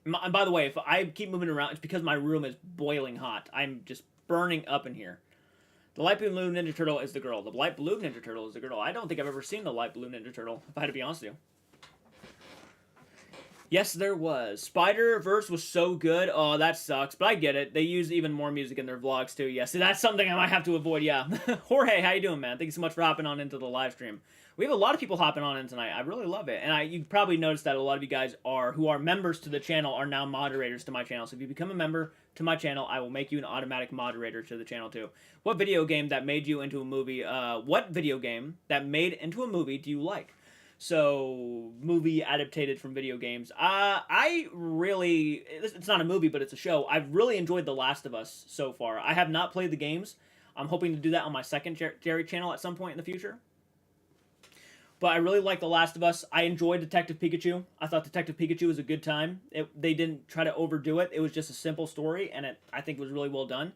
And by the way, if I keep moving around, it's because my room is boiling hot. I'm just burning up in here. The light blue Ninja Turtle is the girl. The light blue Ninja Turtle is the girl. I don't think I've ever seen the light blue Ninja Turtle, if I had to be honest with you. Yes, there was. Spider-Verse was so good. Oh, that sucks. But I get it. They use even more music in their vlogs, too. Yeah, so that's something I might have to avoid, yeah. Jorge, how you doing, man? Thank you so much for hopping on into the live stream. We have a lot of people hopping on in tonight. I really love it. And you probably noticed that a lot of you guys who are members to the channel are now moderators to my channel. So if you become a member to my channel, I will make you an automatic moderator to the channel, too. What video game that made you into a movie, what video game that made into a movie do you like? So, movie adapted from video games. I really, it's not a movie, but it's a show. I've really enjoyed The Last of Us so far. I have not played the games. I'm hoping to do that on my second Jerry channel at some point in the future. But I really like The Last of Us. I enjoyed Detective Pikachu. I thought Detective Pikachu was a good time. They didn't try to overdo it. It was just a simple story, and I think it was really well done.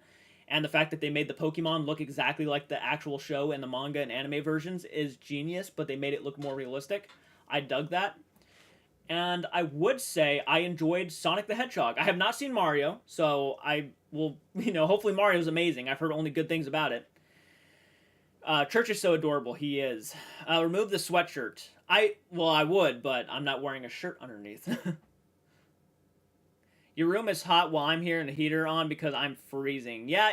And the fact that they made the Pokemon look exactly like the actual show and the manga and anime versions is genius, but they made it look more realistic. I dug that. And I would say I enjoyed Sonic the Hedgehog. I have not seen Mario, so I will, hopefully Mario's amazing. I've heard only good things about it. Church is so adorable. He is. Remove the sweatshirt. I would, but I'm not wearing a shirt underneath. Your room is hot while I'm here and the heater on because I'm freezing. Yeah,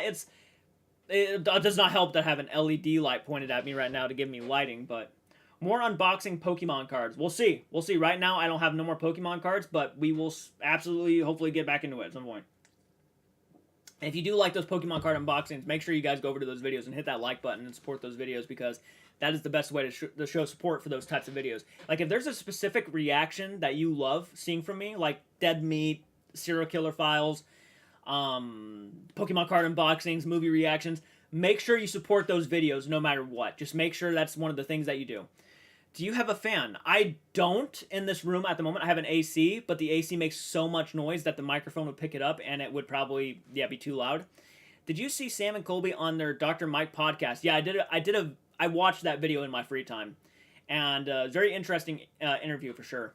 it does not help that I have an LED light pointed at me right now to give me lighting, but more unboxing Pokemon cards. We'll see. We'll see. Right now, I don't have no more Pokemon cards, but we will absolutely, hopefully, get back into it at some point. And if you do like those Pokemon card unboxings, make sure you guys go over to those videos and hit that like button and support those videos because that is the best way to show support for those types of videos. Like, if there's a specific reaction that you love seeing from me, like Dead Meat, Serial Killer Files, Pokemon card unboxings, movie reactions, make sure you support those videos no matter what. Just make sure that's one of the things that you do. Do you have a fan? I don't in this room at the moment. I have an AC, but the AC makes so much noise that the microphone would pick it up and it would probably, be too loud. Did you see Sam and Colby on their Dr. Mike podcast? Yeah, I watched that video in my free time. And very interesting interview for sure.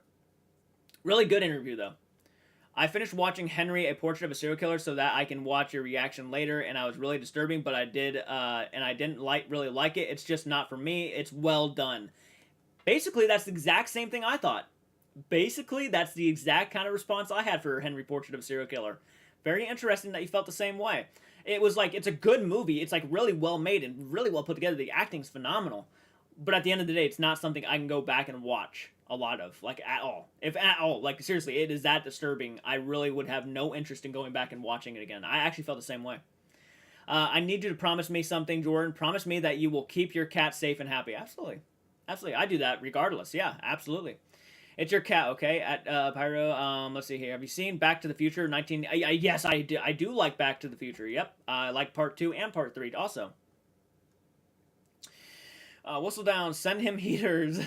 Really good interview, though. I finished watching Henry, A Portrait of a Serial Killer, so that I can watch your reaction later, and I was really disturbing, but I did, and I didn't really like it. It's just not for me. It's well done. Basically, that's the exact same thing I thought. Basically, that's the exact kind of response I had for Henry, Portrait of a Serial Killer. Very interesting that you felt the same way. It was like, it's a good movie. It's like really well made and really well put together. The acting's phenomenal. But at the end of the day, it's not something I can go back and watch a lot of, like, at all. If at all. Like, seriously, it is that disturbing. I really would have no interest in going back and watching it again. I actually felt the same way. I need you to promise me something, Jordan. Promise me that you will keep your cat safe and happy. Absolutely. Absolutely. I do that regardless. Yeah, absolutely. It's your cat, okay? At Pyro, let's see here. Have you seen Back to the Future? Yes, I do. I do like Back to the Future. Yep. I like Part 2 and Part 3 also. Whistle down. Send him heaters.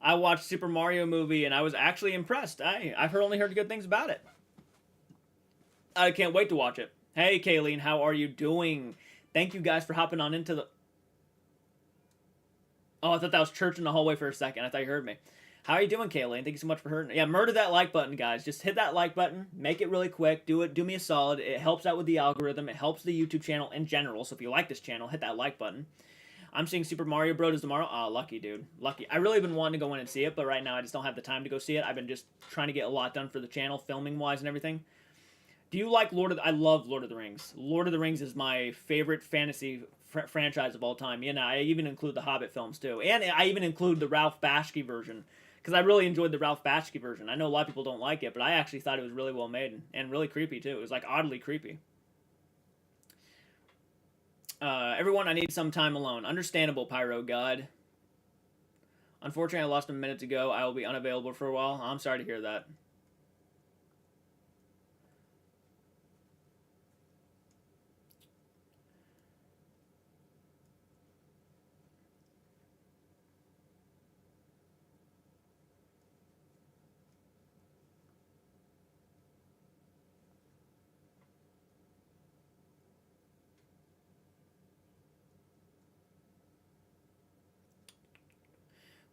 I watched Super Mario movie and I was actually impressed. I've only heard good things about it. I can't wait to watch it. Hey, Kayleen, how are you doing? Thank you guys for hopping on into the... Oh, I thought that was church in the hallway for a second. I thought you heard me. How are you doing, Kayleen? Thank you so much for hurting. Yeah, murder that like button, guys. Just hit that like button. Make it really quick. Do it. Do me a solid. It helps out with the algorithm. It helps the YouTube channel in general. So if you like this channel, hit that like button. I'm seeing Super Mario Bros. Tomorrow. Oh, lucky, dude. Lucky. I really been wanting to go in and see it, but right now I just don't have the time to go see it. I've been just trying to get a lot done for the channel, filming-wise and everything. Do you like Lord of the... I love Lord of the Rings. Lord of the Rings is my favorite fantasy franchise of all time. You know, I even include the Hobbit films, too. And I even include the Ralph Bakshi version, because I really enjoyed the Ralph Bakshi version. I know a lot of people don't like it, but I actually thought it was really well made and really creepy, too. It was, like, oddly creepy. Everyone, I need some time alone. Understandable, Pyro God. Unfortunately, I lost a minute ago. I will be unavailable for a while. I'm sorry to hear that.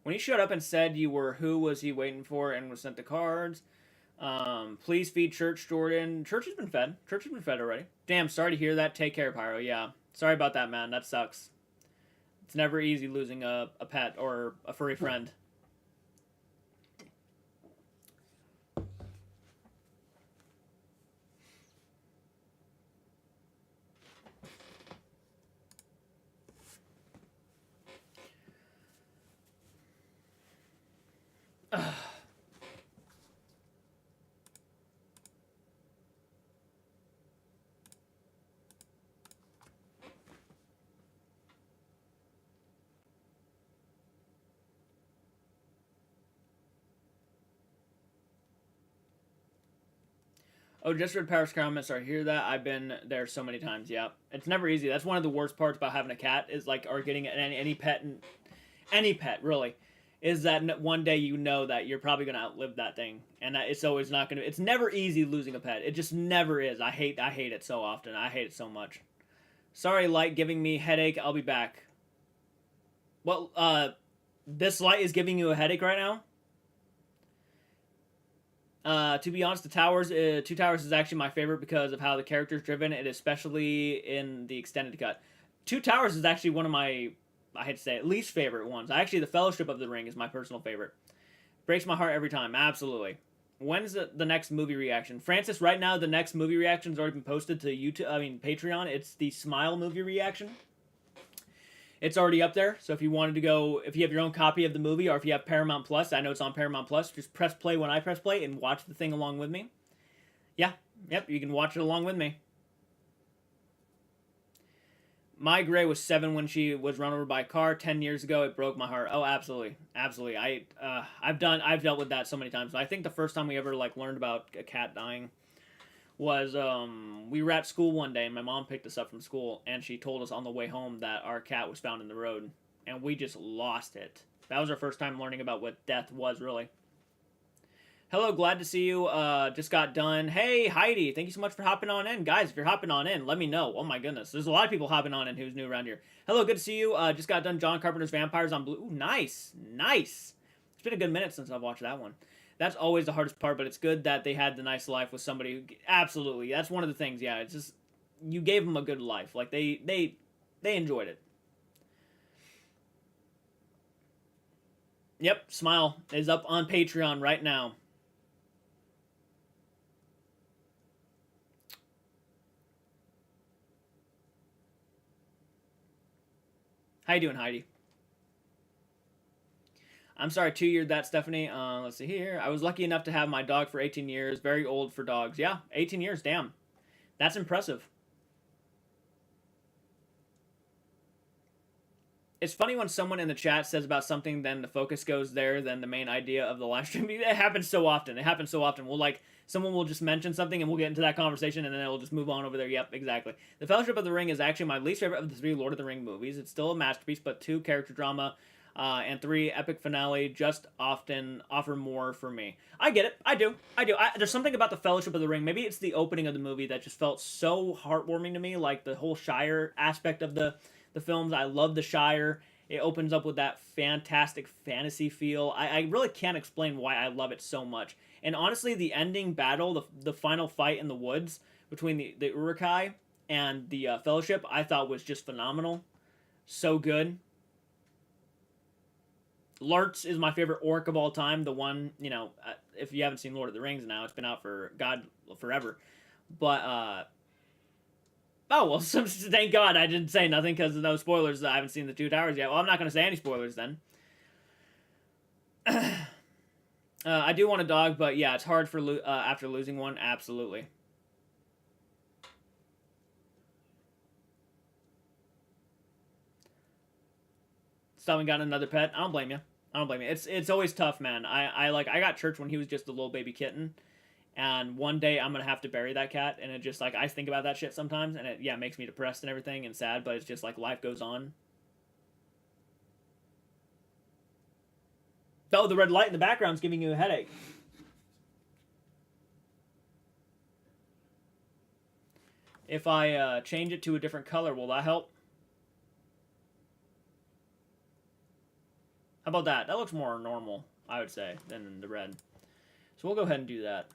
When he showed up and said you were who was he waiting for and was sent the cards. Please feed Church, Jordan. Church has been fed. Church has been fed already. Damn, sorry to hear that. Take care, Pyro. Yeah. Sorry about that, man. That sucks. It's never easy losing a pet or a furry friend. Oh, just read Paris comments. I hear that. I've been there so many times. Yeah, it's never easy. That's one of the worst parts about having a cat is like, or getting any pet, and any pet really, is that one day you know that you're probably gonna outlive that thing, and that it's always not gonna. It's never easy losing a pet. It just never is. I hate it so often. I hate it so much. Sorry, light giving me headache. I'll be back. Well, this light is giving you a headache right now. To be honest, the Towers, Two Towers is actually my favorite because of how the character's driven, and especially in the extended cut. Two Towers is actually one of my, I hate to say it, least favorite ones. Actually, the Fellowship of the Ring is my personal favorite. Breaks my heart every time, absolutely. When's the next movie reaction? Francis, right now the next movie reaction's already been posted to YouTube, Patreon. It's the Smile movie reaction. It's already up there, so if you wanted to go, if you have your own copy of the movie, or if you have Paramount Plus, I know it's on Paramount Plus, just press play when I press play and watch the thing along with me. Yeah, yep, you can watch it along with me. My Gray was 7 when she was run over by a car 10 years ago. It broke my heart. Oh, absolutely, absolutely. I've dealt with that so many times. I think the first time we ever like learned about a cat dying was we were at school one day and my mom picked us up from school and she told us on the way home that our cat was found in the road and we just lost it. That was our first time learning about what death was really. Hello, glad to see you. Just got done. Hey, Heidi, thank you so much for hopping on in. Guys, if you're hopping on in, let me know. Oh my goodness, there's a lot of people hopping on in who's new around here. Hello, good to see you. Just got done John Carpenter's Vampires on Blue. Ooh, nice, nice. It's been a good minute since I've watched that one. That's always the hardest part, but it's good that they had the nice life with somebody who, absolutely, that's one of the things, yeah, it's just, you gave them a good life, like, they enjoyed it. Yep, Smile is up on Patreon right now. How you doing, Heidi? I'm sorry, 2 year that, Stephanie. Let's see here. I was lucky enough to have my dog for 18 years. Very old for dogs. Yeah, 18 years, damn. That's impressive. It's funny when someone in the chat says about something, then the focus goes there, then the main idea of the live stream. It happens so often. It happens so often. We'll like, someone will just mention something and we'll get into that conversation and then it'll just move on over there. Yep, exactly. The Fellowship of the Ring is actually my least favorite of the 3 Lord of the Ring movies. It's still a masterpiece, but 2 character drama and 3 epic finale just often offer more for me. I get it. I do. There's something about the Fellowship of the Ring. Maybe it's the opening of the movie that just felt so heartwarming to me, like the whole Shire aspect of the films. I love the Shire, It opens up with that fantastic fantasy feel. I really can't explain why I love it so much. And honestly, the ending battle, the final fight in the woods between the Urukai and the Fellowship, I thought was just phenomenal. So good. Lartz is my favorite orc of all time. The one, if you haven't seen Lord of the Rings now, it's been out for God forever. But oh well, thank God I didn't say nothing because of no spoilers. I haven't seen the Two Towers yet. Well, I'm not going to say any spoilers then. I do want a dog, but yeah, it's hard for after losing one. Absolutely. Still haven't gotten another pet. I don't blame you. I don't blame you. It's always tough, man. I got Church when he was just a little baby kitten, and one day I'm gonna have to bury that cat, and it just like I think about that shit sometimes, and it makes me depressed and everything and sad, but it's just like life goes on. Oh, the red light in the background's giving you a headache. If I change it to a different color, will that help? How about that? That looks more normal, I would say, than the red. So we'll go ahead and do that.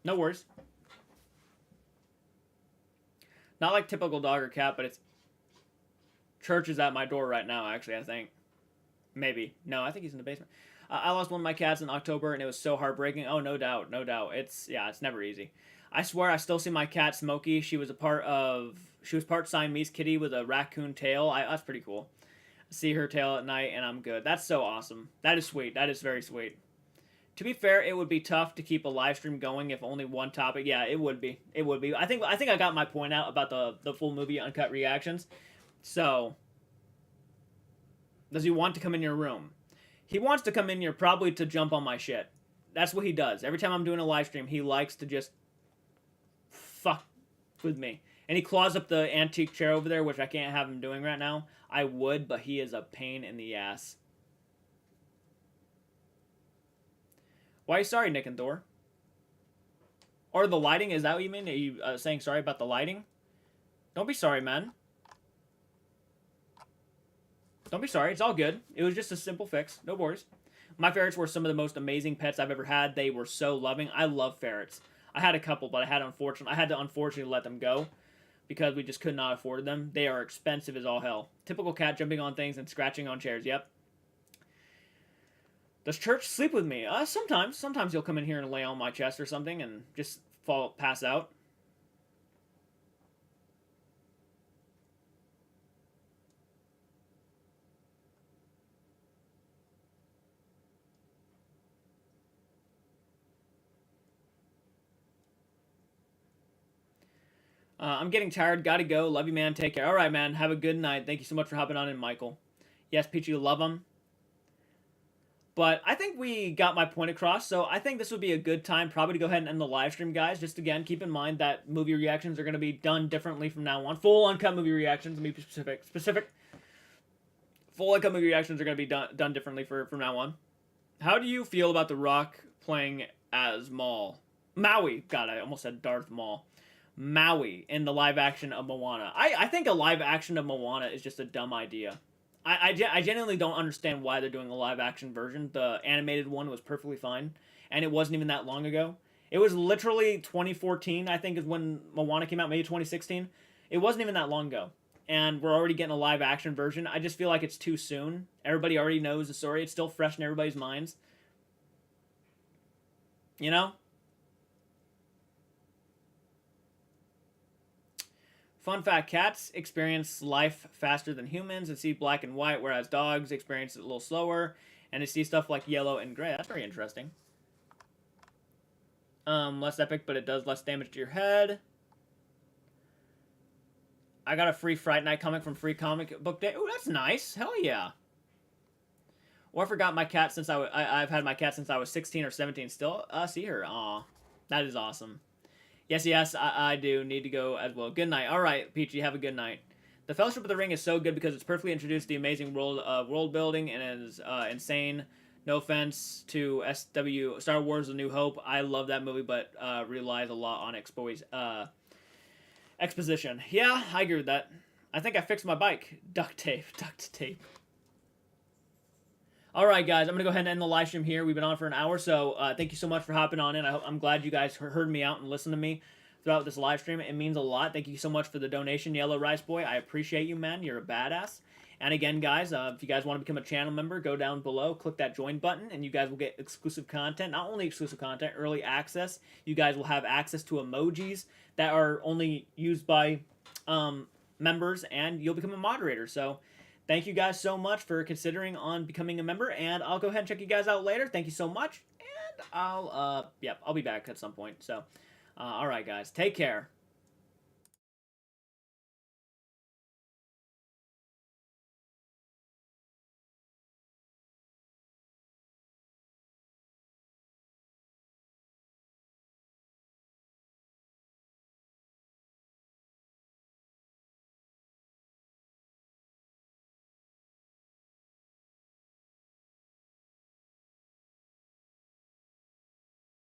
No worries. Not like typical dog or cat, but it's... Church is at my door right now, actually, I think. Maybe. No, I think he's in the basement. I lost one of my cats in October, and it was so heartbreaking. Oh, no doubt, no doubt. It's never easy. I swear I still see my cat Smokey. She was part Siamese kitty with a raccoon tail. That's pretty cool. See her tail at night, and I'm good. That's so awesome. That is sweet. That is very sweet. To be fair, it would be tough to keep a live stream going if only one topic. Yeah, it would be. It would be. I think I got my point out about the full movie uncut reactions. So, does he want to come in your room? He wants to come in here probably to jump on my shit. That's what he does. Every time I'm doing a live stream, he likes to just fuck with me. And he claws up the antique chair over there, which I can't have him doing right now. I would, but he is a pain in the ass. Why are you sorry, Nick and Thor? Or the lighting, is that what you mean? Are you saying sorry about the lighting? Don't be sorry, man. Don't be sorry. It's all good. It was just a simple fix. No worries. My ferrets were some of the most amazing pets I've ever had. They were so loving. I love ferrets. I had a couple, but I had to unfortunately let them go because we just could not afford them. They are expensive as all hell. Typical cat jumping on things and scratching on chairs. Yep. Does Church sleep with me? Sometimes. Sometimes he'll come in here and lay on my chest or something and just pass out. I'm getting tired. Gotta go. Love you, man. Take care. All right, man. Have a good night. Thank you so much for hopping on in, Michael. Yes, Peachy, love him. But I think we got my point across, so I think this would be a good time probably to go ahead and end the live stream, guys. Just again, keep in mind that movie reactions are going to be done differently from now on. Full uncut movie reactions, let me be specific. Full uncut movie reactions are going to be done differently from now on. How do you feel about The Rock playing as Maui? God, I almost said Darth Maul. Maui in the live action of Moana. I think a live action of Moana is just a dumb idea. I genuinely don't understand why they're doing a live action version. The animated one was perfectly fine, and it wasn't even that long ago. It was literally 2014, I think, is when Moana came out, maybe 2016. It wasn't even that long ago, and we're already getting a live action version. I just feel like it's too soon. Everybody already knows the story. It's still fresh in everybody's minds. You know? Fun fact, cats experience life faster than humans and see black and white, whereas dogs experience it a little slower, and they see stuff like yellow and gray. That's very interesting. Less epic, but it does less damage to your head. I got a free Fright Night comic from Free Comic Book Day. Ooh, that's nice. Hell yeah. Or I forgot my cat since I've had my cat since I was 16 or 17 still. See her. Aw. That is awesome. Yes, I do need to go as well. Good night. All right, Peachy, have a good night. The Fellowship of the Ring is so good because it's perfectly introduced the amazing world building and is insane. No offense to Star Wars: A New Hope. I love that movie, but relies a lot on exposition. Yeah, I agree with that. I think I fixed my bike. Duct tape. Duct tape. All right, guys, I'm going to go ahead and end the live stream here. We've been on for an hour, so thank you so much for hopping on in. I'm glad you guys heard me out and listened to me throughout this live stream. It means a lot. Thank you so much for the donation, Yellow Rice Boy. I appreciate you, man. You're a badass. And again, guys, if you guys want to become a channel member, go down below, click that join button, and you guys will get exclusive content. Not only exclusive content, early access. You guys will have access to emojis that are only used by members, and you'll become a moderator. So thank you guys so much for considering on becoming a member, and I'll go ahead and check you guys out later. Thank you so much, and I'll be back at some point. So, all right, guys, take care.